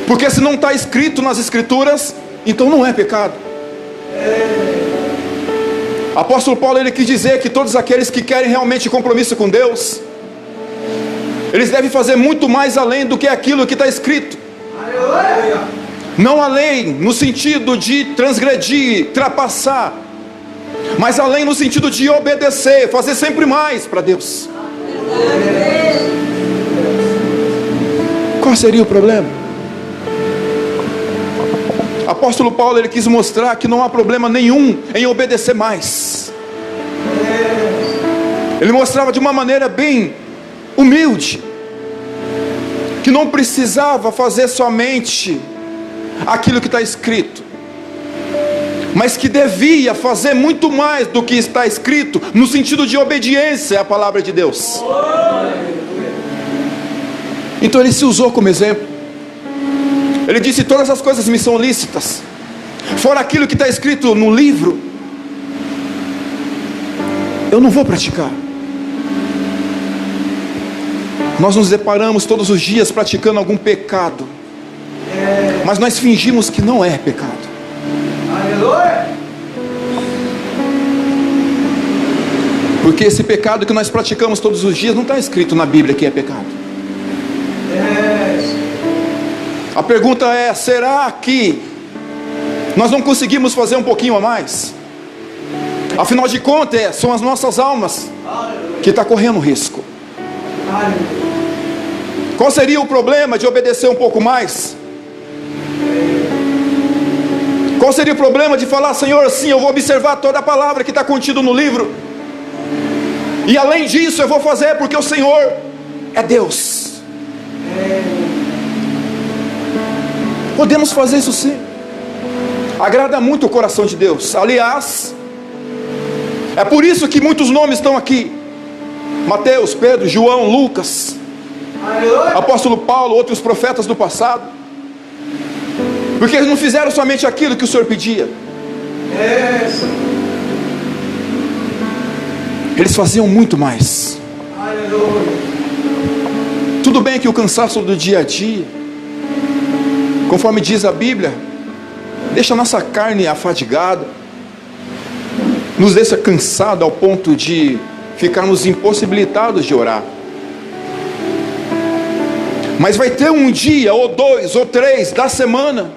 Porque se não está escrito nas Escrituras, então não é pecado. Apóstolo Paulo, ele quis dizer que todos aqueles que querem realmente compromisso com Deus, eles devem fazer muito mais além do que aquilo que está escrito. Não além no sentido de transgredir, ultrapassar, mas além no sentido de obedecer, fazer sempre mais para Deus. Qual seria o problema? Apóstolo Paulo, ele quis mostrar que não há problema nenhum em obedecer mais. Ele mostrava de uma maneira bem humilde que não precisava fazer somente aquilo que está escrito, mas que devia fazer muito mais do que está escrito, no sentido de obediência à palavra de Deus. Então ele se usou como exemplo. Ele disse: todas as coisas me são lícitas, fora aquilo que está escrito no livro, eu não vou praticar. Nós nos deparamos todos os dias praticando algum pecado, mas nós fingimos que não é pecado. Aleluia! Porque esse pecado que nós praticamos todos os dias não está escrito na Bíblia que é pecado. A pergunta é: será que nós não conseguimos fazer um pouquinho a mais? Afinal de contas, são as nossas almas que estão correndo risco. Qual seria o problema de obedecer um pouco mais? Qual seria o problema de falar: Senhor, sim, eu vou observar toda a palavra que está contida no livro, e além disso eu vou fazer porque o Senhor é Deus? Podemos fazer isso sim. Agrada muito o coração de Deus. Aliás, é por isso que muitos nomes estão aqui: Mateus, Pedro, João, Lucas, Apóstolo Paulo, outros profetas do passado. Porque eles não fizeram somente aquilo que o Senhor pedia. Eles faziam muito mais. Tudo bem que o cansaço do dia a dia, conforme diz a Bíblia, deixa a nossa carne afadigada, nos deixa cansado ao ponto de ficarmos impossibilitados de orar. Mas vai ter um dia, ou 2, ou 3 da semana,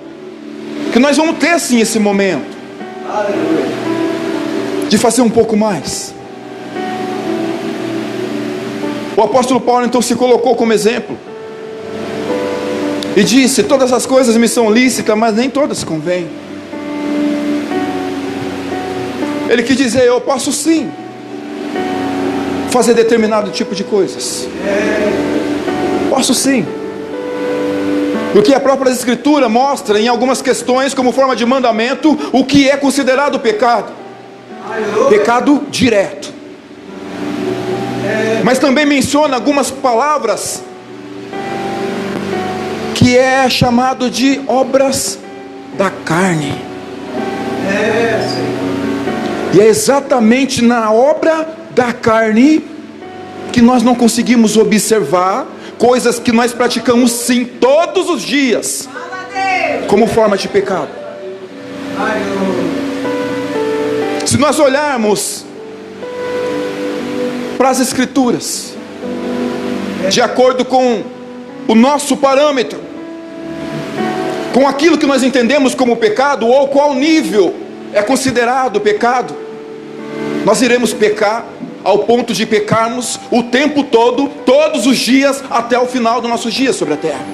que nós vamos ter sim esse momento de fazer um pouco mais. O apóstolo Paulo então se colocou como exemplo e disse: todas as coisas me são lícitas, mas nem todas convêm. Ele quis dizer: eu posso sim fazer determinado tipo de coisas. Posso sim. Porque a própria Escritura mostra em algumas questões, como forma de mandamento, o que é considerado pecado. Pecado direto. Mas também menciona algumas palavras que é chamado de obras da carne. E é exatamente na obra da carne que nós não conseguimos observar coisas que nós praticamos sim todos os dias como forma de pecado. Se nós olharmos para as Escrituras, de acordo com o nosso parâmetro, com aquilo que nós entendemos como pecado, ou qual nível é considerado pecado, nós iremos pecar ao ponto de pecarmos o tempo todo, todos os dias, até o final dos nossos dias sobre a terra.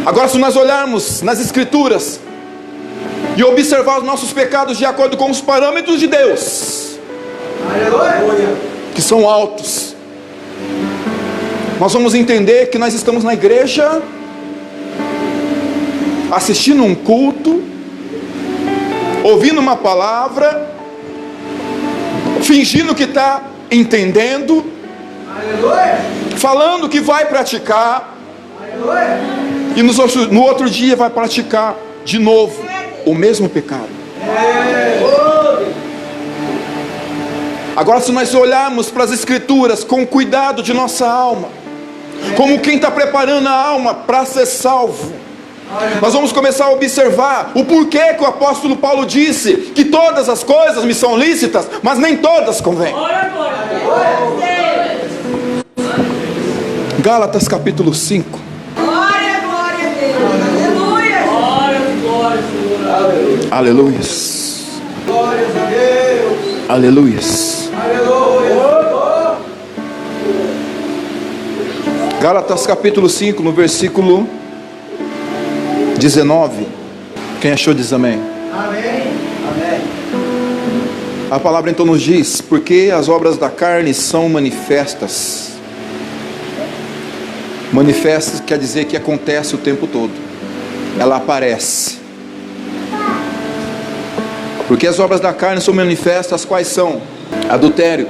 Agora, se nós olharmos nas Escrituras e observar os nossos pecados de acordo com os parâmetros de Deus, que são altos, nós vamos entender que nós estamos na igreja, assistindo um culto, ouvindo uma palavra, fingindo que está entendendo, falando que vai praticar, e no outro dia vai praticar de novo o mesmo pecado. Agora, se nós olharmos para as Escrituras com cuidado de nossa alma, como quem está preparando a alma para ser salvo. Nós vamos começar a observar o porquê que o apóstolo Paulo disse que todas as coisas me são lícitas, mas nem todas convêm. Gálatas capítulo 5. Glória a Deus. Aleluia. Aleluias. Glórias a Deus. Aleluias. Aleluia. Gálatas capítulo 5, no versículo 19. Quem achou diz amém. Amém. Amém. A palavra então nos diz: porque as obras da carne são manifestas. Manifestas quer dizer que acontece o tempo todo. Ela aparece. Porque as obras da carne são manifestas, quais são? Adultério.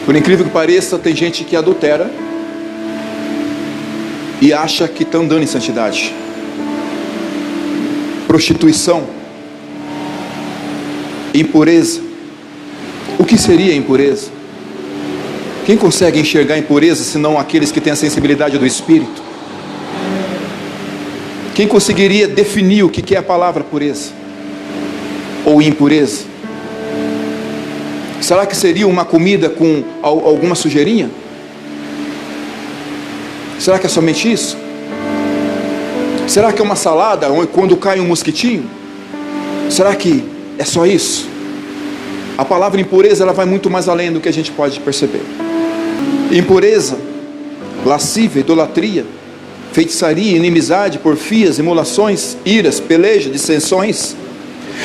Por incrível que pareça, tem gente que adultera e acha que está andando em santidade. Prostituição. Impureza. O que seria impureza? Quem consegue enxergar impureza senão aqueles que têm a sensibilidade do Espírito? Quem conseguiria definir o que é a palavra pureza ou impureza? Será que seria uma comida com alguma sujeirinha? Será que é somente isso? Será que é uma salada quando cai um mosquitinho? Será que é só isso? A palavra impureza ela vai muito mais além do que a gente pode perceber. Impureza, lascívia, idolatria, feitiçaria, inimizade, porfias, emulações, iras, peleja, dissensões,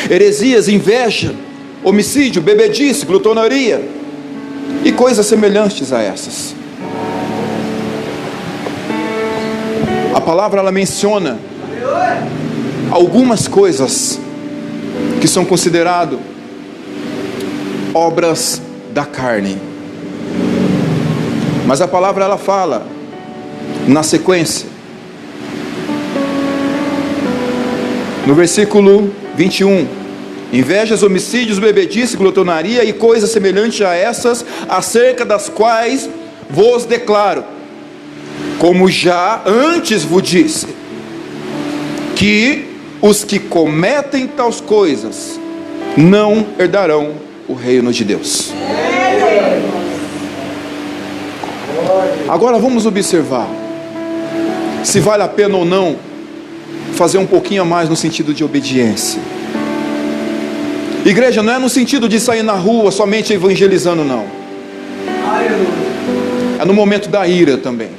heresias, inveja, homicídio, bebedice, glutonaria e coisas semelhantes a essas. A palavra ela menciona algumas coisas que são consideradas obras da carne. Mas a palavra ela fala na sequência, no versículo 21, invejas, homicídios, bebedice, glutonaria e coisas semelhantes a essas, acerca das quais vos declaro, como já antes vos disse, que os que cometem tais coisas não herdarão o reino de Deus. Agora vamos observar se vale a pena ou não fazer um pouquinho a mais no sentido de obediência. Igreja, não é no sentido de sair na rua somente evangelizando, não. É no momento da ira também.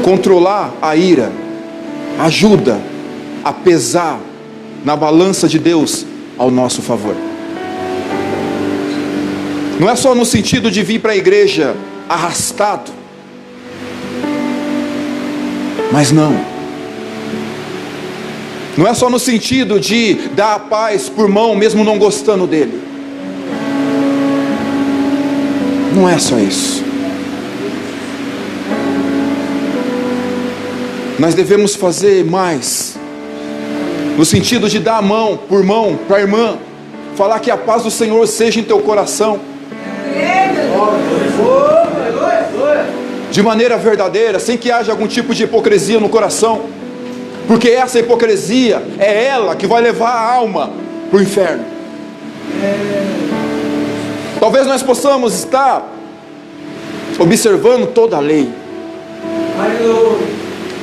Controlar a ira ajuda a pesar na balança de Deus ao nosso favor. Não é só no sentido de vir para a igreja arrastado, mas não é só no sentido de dar a paz por mão mesmo não gostando dele. Não é só isso. Nós devemos fazer mais no sentido de dar a mão por mão para a irmã, falar que a paz do Senhor seja em teu coração, de maneira verdadeira, sem que haja algum tipo de hipocrisia no coração, porque essa hipocrisia é ela que vai levar a alma para o inferno. Talvez nós possamos estar observando toda a lei,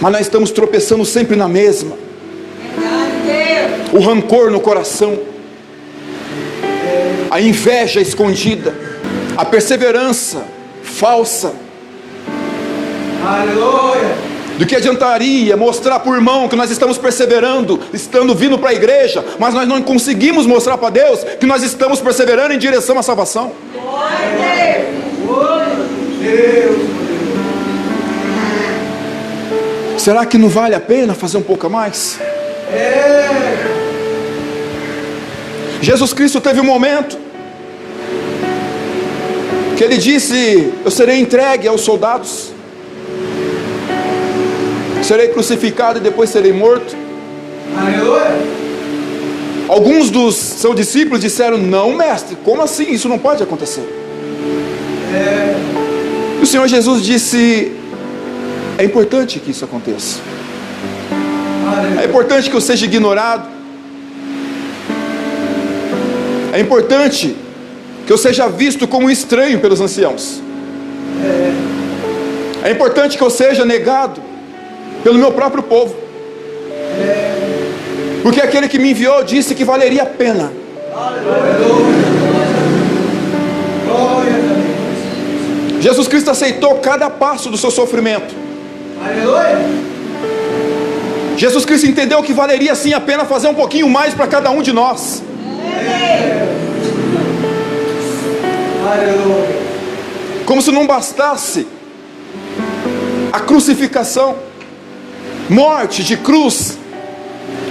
mas nós estamos tropeçando sempre na mesma. O rancor no coração, a inveja escondida, a perseverança falsa. Aleluia. Do que adiantaria mostrar para o irmão que nós estamos perseverando, estando vindo para a igreja, mas nós não conseguimos mostrar para Deus que nós estamos perseverando em direção à salvação? Será que não vale a pena fazer um pouco a mais? Jesus Cristo teve um momento que ele disse: eu serei entregue aos soldados, serei crucificado e depois serei morto. Aleluia. Alguns dos seus discípulos disseram: não, mestre, como assim? Isso não pode acontecer. Senhor Jesus disse: é importante que isso aconteça. É importante que eu seja ignorado. É importante que eu seja visto como um estranho pelos anciãos. É importante que eu seja negado pelo meu próprio povo. Porque aquele que me enviou disse que valeria a pena. Jesus Cristo aceitou cada passo do seu sofrimento. Jesus Cristo entendeu que valeria sim a pena fazer um pouquinho mais para cada um de nós. Como se não bastasse a crucificação, morte de cruz,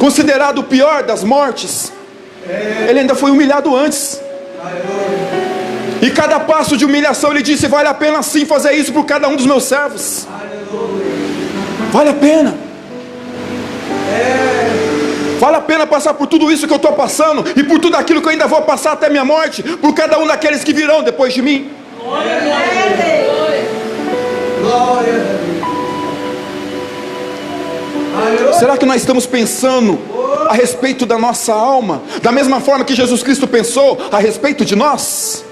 considerado o pior das mortes, ele ainda foi humilhado antes. E cada passo de humilhação ele disse: vale a pena sim fazer isso por cada um dos meus servos. Vale a pena. Vale a pena passar por tudo isso que eu estou passando, e por tudo aquilo que eu ainda vou passar até minha morte, por cada um daqueles que virão depois de mim. Será que nós estamos pensando a respeito da nossa alma da mesma forma que Jesus Cristo pensou a respeito de nós?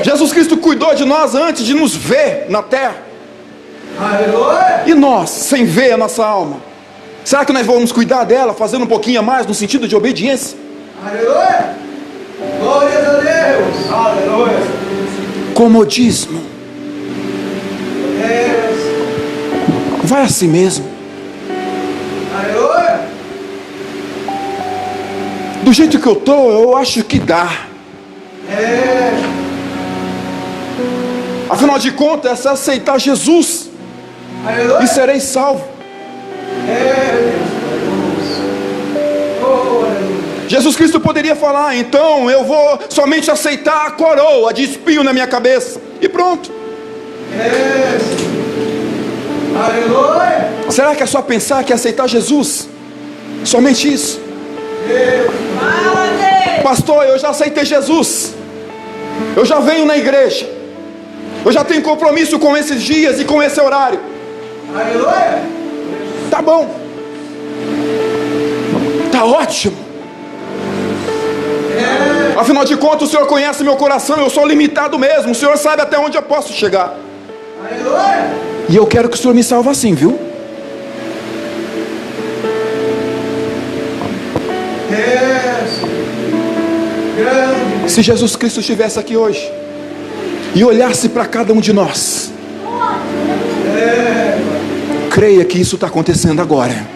Jesus Cristo cuidou de nós antes de nos ver na terra. E nós, sem ver a nossa alma, será que nós vamos cuidar dela fazendo um pouquinho a mais no sentido de obediência? Aleluia! Glórias a Deus! Aleluia! Comodismo. Vai assim mesmo. Aleluia! Do jeito que eu estou, eu acho que dá. Afinal de contas, é aceitar Jesus. Aleluia! E serei salvo. Jesus Cristo poderia falar: então eu vou somente aceitar a coroa de espinho na minha cabeça, e pronto. Aleluia! Será que é só pensar que é aceitar Jesus? Somente isso? Pastor, eu já aceitei Jesus, eu já venho na igreja, eu já tenho compromisso com esses dias e com esse horário. Aleluia! Tá bom, tá ótimo. Afinal de contas, o Senhor conhece meu coração, eu sou limitado mesmo, o Senhor sabe até onde eu posso chegar. Aleluia! E eu quero que o Senhor me salve assim, viu? Se Jesus Cristo estivesse aqui hoje e olhasse para cada um de nós, creia que isso está acontecendo agora.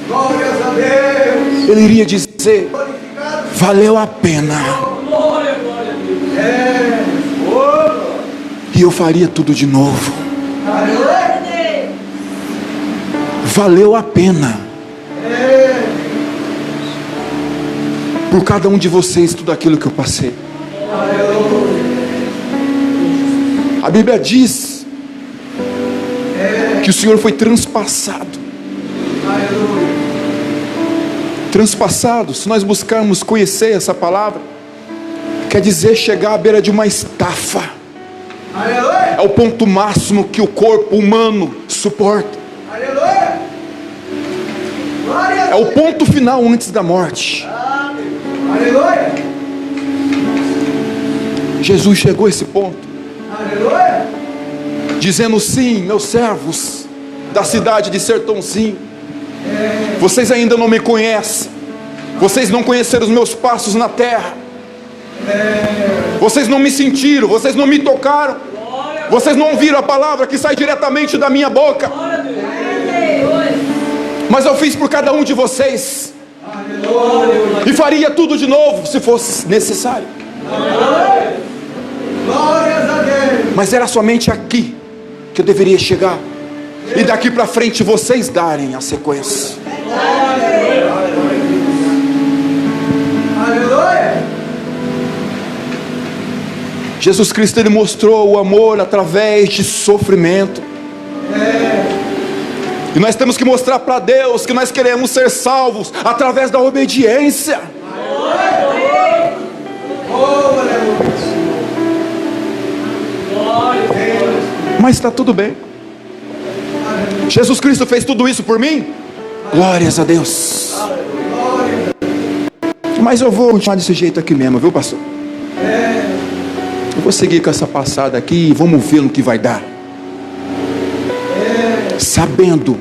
Glórias a Deus! Ele iria dizer: valeu a pena. E eu faria tudo de novo. Valeu a pena. Por cada um de vocês, tudo aquilo que eu passei. A Bíblia diz que o Senhor foi transpassado. Transpassado, se nós buscarmos conhecer essa palavra, quer dizer chegar à beira de uma estafa. É o ponto máximo que o corpo humano suporta. É o ponto final antes da morte. Aleluia! Jesus chegou a esse ponto, Aleluia! dizendo: sim, meus servos da cidade de Sertãozinho, vocês ainda não me conhecem, vocês não conheceram os meus passos na terra, vocês não me sentiram, vocês não me tocaram, vocês não ouviram a palavra que sai diretamente da minha boca, mas eu fiz por cada um de vocês, e faria tudo de novo se fosse necessário. Glórias a Deus! Mas era somente aqui que eu deveria chegar, e daqui para frente vocês darem a sequência. Aleluia! Jesus Cristo, Ele mostrou o amor através de sofrimento. E nós temos que mostrar para Deus que nós queremos ser salvos através da obediência. Mas está tudo bem. Jesus Cristo fez tudo isso por mim? Glórias a Deus. Mas eu vou continuar desse jeito aqui mesmo, viu, pastor? Eu vou seguir com essa passada aqui e vamos ver no que vai dar. Sabendo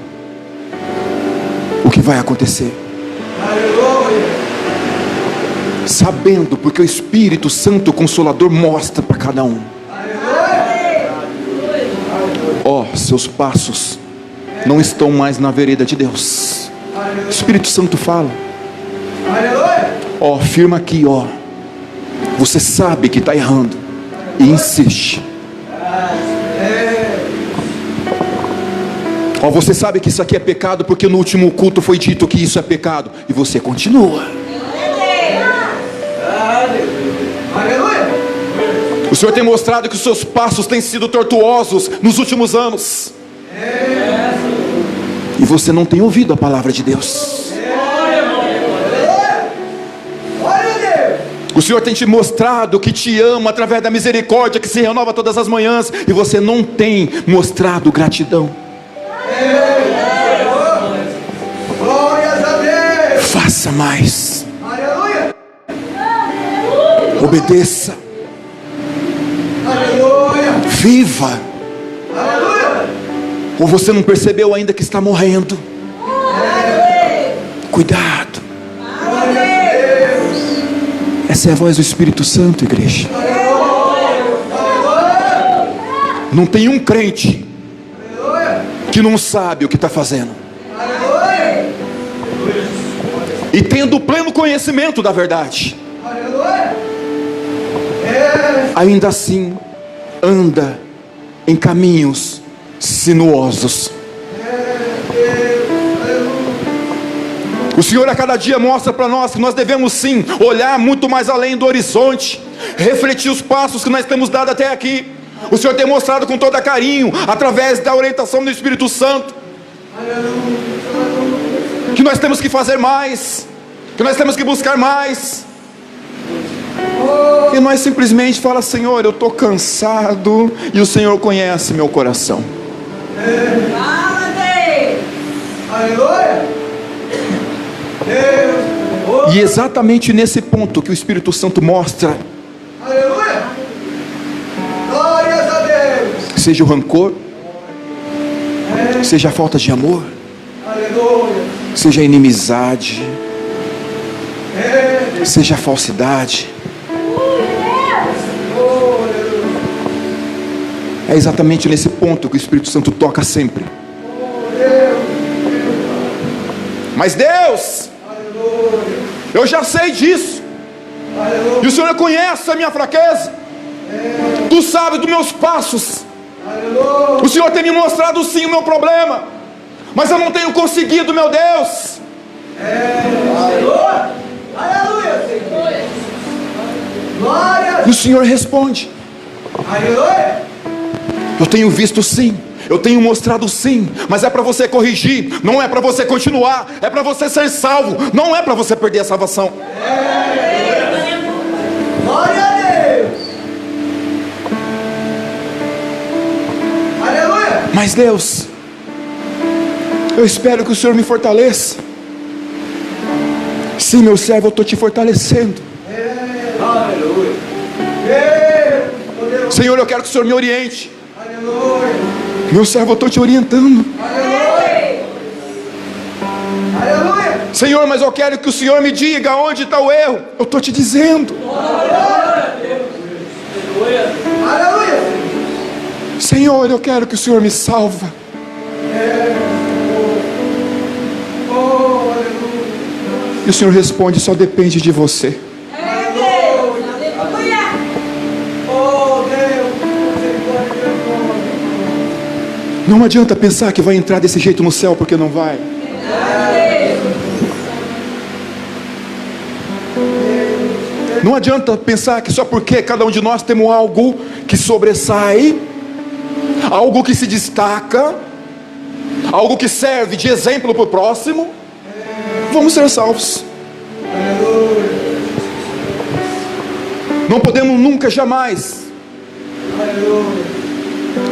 o que vai acontecer. Sabendo, porque o Espírito Santo Consolador mostra para cada um. Ó, seus passos não estão mais na vereda de Deus. O Espírito Santo fala. Ó, firma aqui, ó. Você sabe que está errando e insiste. Ó, você sabe que isso aqui é pecado porque no último culto foi dito que isso é pecado e você continua. O Senhor tem mostrado que os seus passos têm sido tortuosos nos últimos anos. E você não tem ouvido a palavra de Deus. O Senhor tem te mostrado que te ama através da misericórdia que se renova todas as manhãs. E você não tem mostrado gratidão. Faça mais. Obedeça. Viva. Ou você não percebeu ainda que está morrendo? Cuidado. Essa é a voz do Espírito Santo, igreja. Não tem um crente que não sabe o que está fazendo. E tendo o pleno conhecimento da verdade, ainda assim anda em caminhos sinuosos. O Senhor a cada dia mostra para nós que nós devemos sim olhar muito mais além do horizonte, refletir os passos que nós temos dado até aqui. O Senhor tem mostrado com todo carinho, através da orientação do Espírito Santo, que nós temos que fazer mais, que nós temos que buscar mais. E nós simplesmente falamos: Senhor, eu estou cansado. E o Senhor conhece meu coração. E exatamente nesse ponto que o Espírito Santo mostra, seja o rancor, seja a falta de amor, seja a inimizade, seja a falsidade. É exatamente nesse ponto que o Espírito Santo toca sempre. Mas Deus, eu já sei disso. E o Senhor conhece a minha fraqueza. Tu sabes dos meus passos. O Senhor tem me mostrado sim o meu problema, mas eu não tenho conseguido, meu Deus. E o Senhor responde: eu tenho visto sim, eu tenho mostrado sim, mas é para você corrigir, não é para você continuar, é para você ser salvo, não é para você perder a salvação. Glória a Deus. Aleluia. Mas Deus, eu espero que o Senhor me fortaleça. Sim, meu servo, eu estou te fortalecendo. Aleluia. Senhor, eu quero que o Senhor me oriente. Aleluia. Meu servo, eu estou te orientando. Aleluia. Aleluia. Senhor, mas eu quero que o Senhor me diga onde está o erro. Eu estou te dizendo. Aleluia. Senhor, eu quero que o Senhor me salva. E o Senhor responde: só depende de você. Não adianta pensar que vai entrar desse jeito no céu, porque não vai. Não adianta pensar que só porque cada um de nós temos algo que sobressai, algo que se destaca, algo que serve de exemplo para o próximo, vamos ser salvos. Não podemos nunca, jamais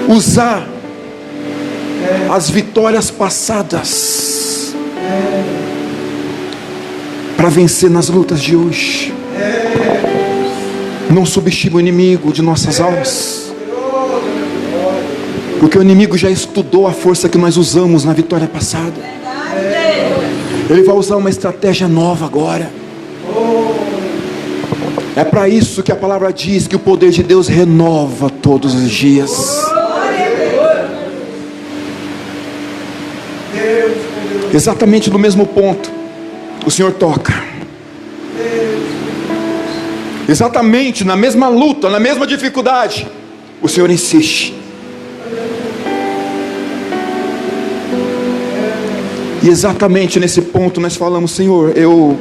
usar as vitórias passadas para vencer nas lutas de hoje. Não subestima o inimigo de nossas almas, porque o inimigo já estudou a força que nós usamos na vitória passada. Ele vai usar uma estratégia nova agora. É para isso que a palavra diz que o poder de Deus renova todos os dias. Exatamente no mesmo ponto o Senhor toca. Exatamente na mesma luta, na mesma dificuldade, o Senhor insiste. E exatamente nesse ponto nós falamos: Senhor, eu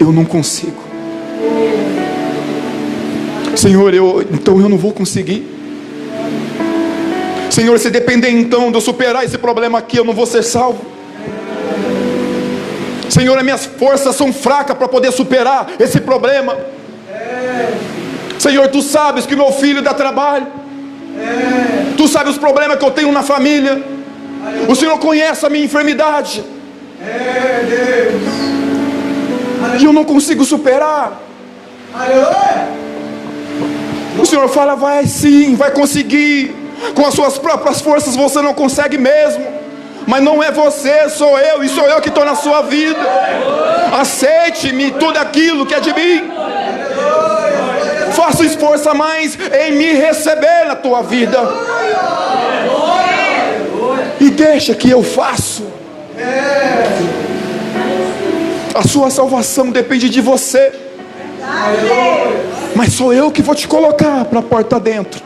não consigo. Senhor, então eu não vou conseguir. Senhor, se depender então de eu superar esse problema aqui, eu não vou ser salvo. Senhor, as minhas forças são fracas para poder superar esse problema. Senhor, Tu sabes que meu filho dá trabalho. Tu sabes os problemas que eu tenho na família. O Senhor conhece a minha enfermidade. E eu não consigo superar. O Senhor fala: vai sim, vai conseguir. Com as suas próprias forças você não consegue mesmo. Mas não é você, sou eu. E sou eu que estou na sua vida. Aceite-me tudo aquilo que é de mim. Faça um esforço a mais em me receber na tua vida. E deixa que eu faço. A sua salvação depende de você. Mas sou eu que vou te colocar para a porta dentro.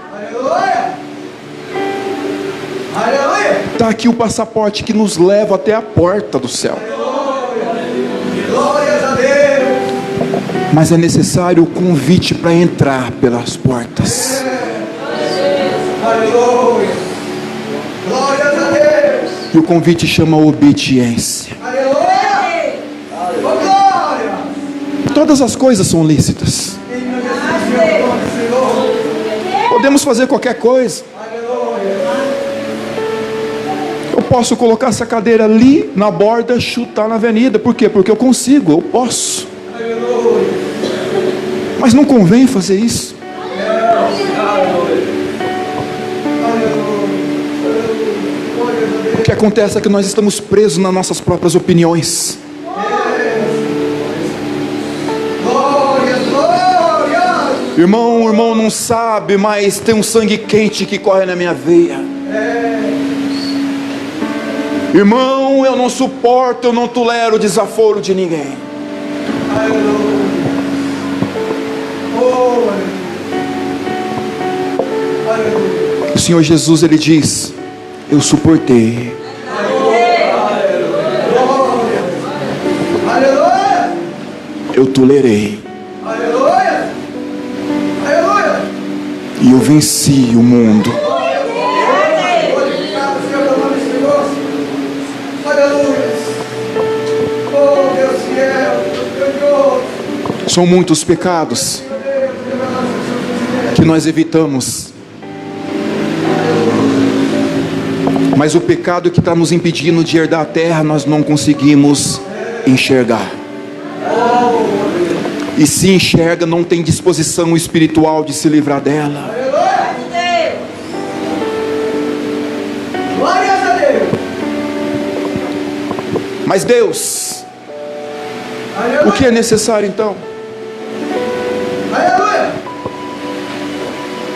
Está aqui o passaporte que nos leva até a porta do céu. Mas é necessário o convite para entrar pelas portas. E o convite chama obediência. Todas as coisas são lícitas. Podemos fazer qualquer coisa. Eu posso colocar essa cadeira ali na borda, chutar na avenida. Por quê? Porque eu consigo, eu posso. Mas não convém fazer isso. O que acontece é que nós estamos presos nas nossas próprias opiniões. Irmão, o irmão não sabe, mas tem um sangue quente que corre na minha veia. Irmão, eu não suporto, eu não tolero o desaforo de ninguém. O Senhor Jesus, Ele diz: eu suportei. Eu tolerei. E eu venci o mundo. São muitos pecados que nós evitamos, mas o pecado que está nos impedindo de herdar a terra, nós não conseguimos enxergar. E se enxerga, não tem disposição espiritual de se livrar dela. Mas Deus, o que é necessário então?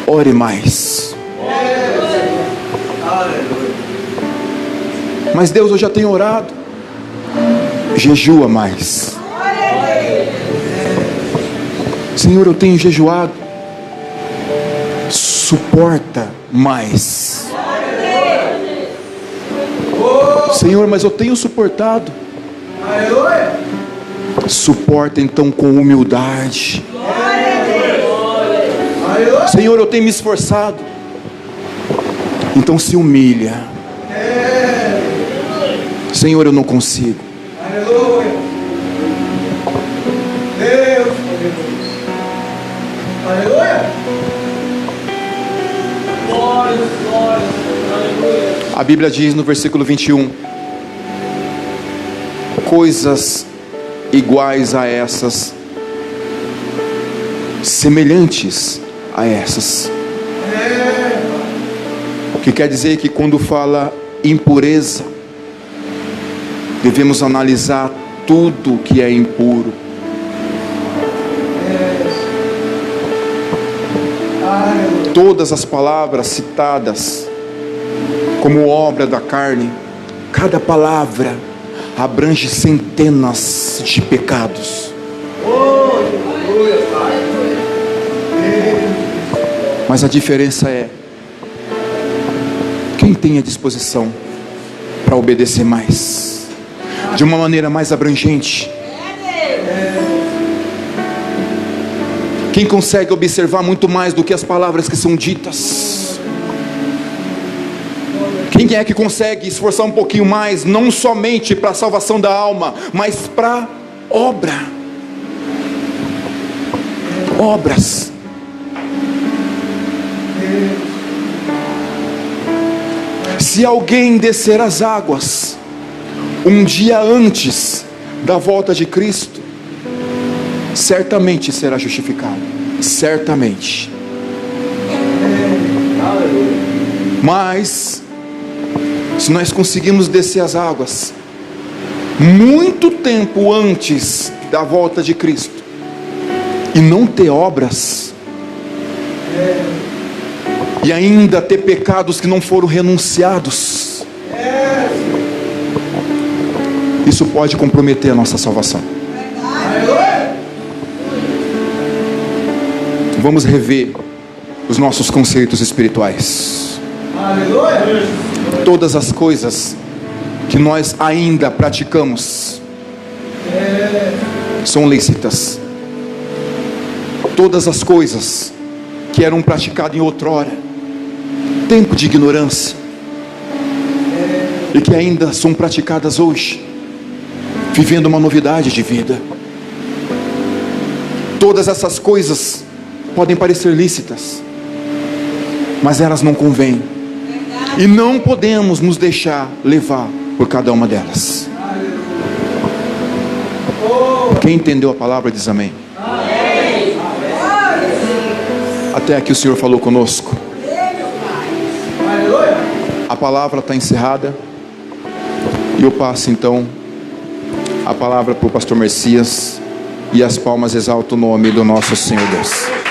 Ore mais. Mas Deus, eu já tenho orado. Jejua mais. Senhor, eu tenho jejuado. Suporta mais. Senhor, mas eu tenho suportado. Suporta então com humildade. Senhor, eu tenho me esforçado. Então se humilha. Senhor, eu não consigo. Aleluia. Glória, glória. A Bíblia diz no versículo 21: coisas iguais a essas, semelhantes a essas. O que quer dizer que quando fala impureza, devemos analisar tudo que é impuro. Todas as palavras citadas como obra da carne, cada palavra abrange centenas de pecados. Mas a diferença é quem tem a disposição para obedecer mais, de uma maneira mais abrangente. Quem consegue observar muito mais do que as palavras que são ditas. Quem é que consegue esforçar um pouquinho mais, não somente para a salvação da alma, mas para obras. Se alguém descer as águas um dia antes da volta de Cristo, certamente será justificado, certamente. Mas se nós conseguimos descer as águas muito tempo antes da volta de Cristo e não ter obras, e ainda ter pecados que não foram renunciados, isso pode comprometer a nossa salvação. Vamos rever os nossos conceitos espirituais. Todas as coisas que nós ainda praticamos são lícitas. Todas as coisas que eram praticadas em outrora, tempo de ignorância, e que ainda são praticadas hoje, vivendo uma novidade de vida. Todas essas coisas podem parecer lícitas, mas elas não convêm, e não podemos nos deixar levar por cada uma delas. Quem entendeu a palavra diz amém. Até aqui o Senhor falou conosco. A palavra está encerrada, e eu passo então a palavra para o pastor Messias, e as palmas exaltam o nome do nosso Senhor Deus.